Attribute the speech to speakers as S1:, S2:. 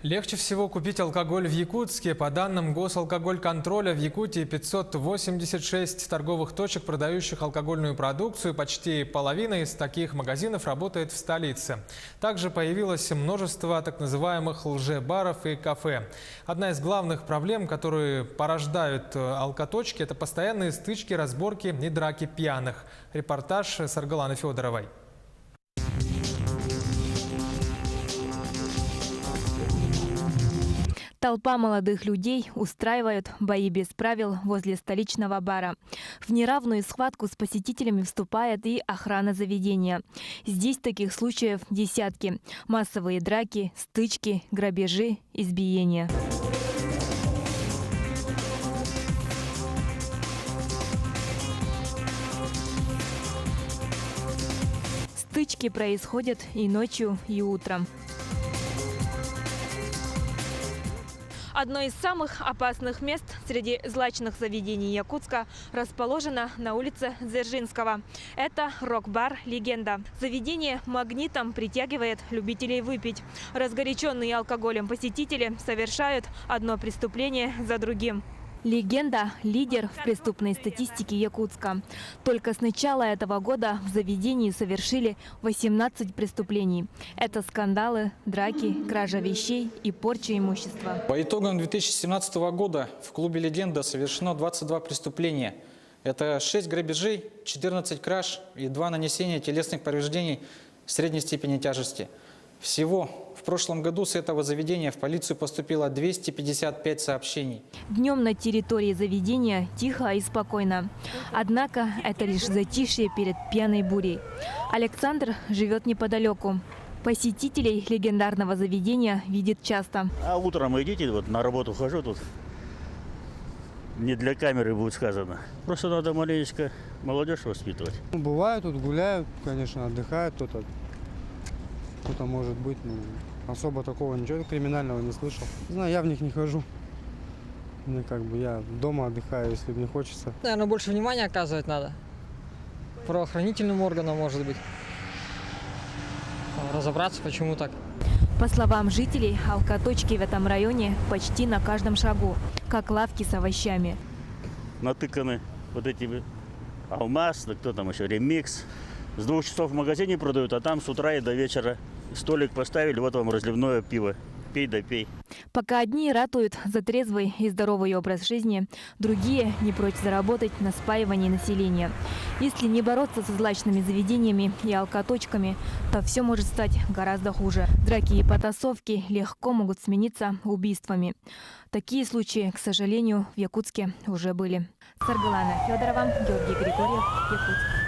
S1: Легче всего купить алкоголь в Якутске. По данным госалкогольконтроля, в Якутии 586 торговых точек, продающих алкогольную продукцию. Почти половина из таких магазинов работает в столице. Также появилось множество так называемых лже-баров и кафе. Одна из главных проблем, которые порождают алкоточки, это постоянные стычки, разборки и драки пьяных. Репортаж Саргаланы Федоровой.
S2: Толпа молодых людей устраивает бои без правил возле столичного бара. В неравную схватку с посетителями вступает и охрана заведения. Здесь таких случаев десятки. Массовые драки, стычки, грабежи, избиения. Стычки происходят и ночью, и утром. Одно из самых опасных мест среди злачных заведений Якутска расположено на улице Дзержинского. Это рок-бар «Легенда». Заведение магнитом притягивает любителей выпить. Разгоряченные алкоголем посетители совершают одно преступление за другим. «Легенда» – лидер в преступной статистике Якутска. Только с начала этого года в заведении совершили 18 преступлений. Это скандалы, драки, кража вещей и порча имущества.
S3: По итогам 2017 года в клубе «Легенда» совершено 22 преступления. Это 6 грабежей, 14 краж и 2 нанесения телесных повреждений средней степени тяжести. Всего в прошлом году с этого заведения в полицию поступило 255 сообщений.
S2: Днем на территории заведения тихо и спокойно. Однако это лишь затишье перед пьяной бурей. Александр живет неподалеку. Посетителей легендарного заведения видит часто.
S4: А утром идите, вот на работу хожу тут. Не для камеры будет сказано. Просто надо маленечко молодежь воспитывать.
S5: Бывают тут, гуляют, конечно, отдыхают кто-то может быть, но особо такого ничего криминального не слышал. Не знаю, я в них не хожу. Я дома отдыхаю, если мне хочется.
S6: Наверное, больше внимания оказывать надо. Правоохранительным органам, может быть. Разобраться, почему так.
S2: По словам жителей, алкоточки в этом районе почти на каждом шагу, как лавки с овощами.
S4: Натыканы вот эти алмаз, да кто там еще, ремикс. С 2 часов в магазине продают, а там с утра и до вечера столик поставили, вот вам разливное пиво. Пей да пей.
S2: Пока одни ратуют за трезвый и здоровый образ жизни, другие не прочь заработать на спаивании населения. Если не бороться со злачными заведениями и алкоточками, то все может стать гораздо хуже. Драки и потасовки легко могут смениться убийствами. Такие случаи, к сожалению, в Якутске уже были. Саргалана Федорова, Георгий Григорьев, Якутск.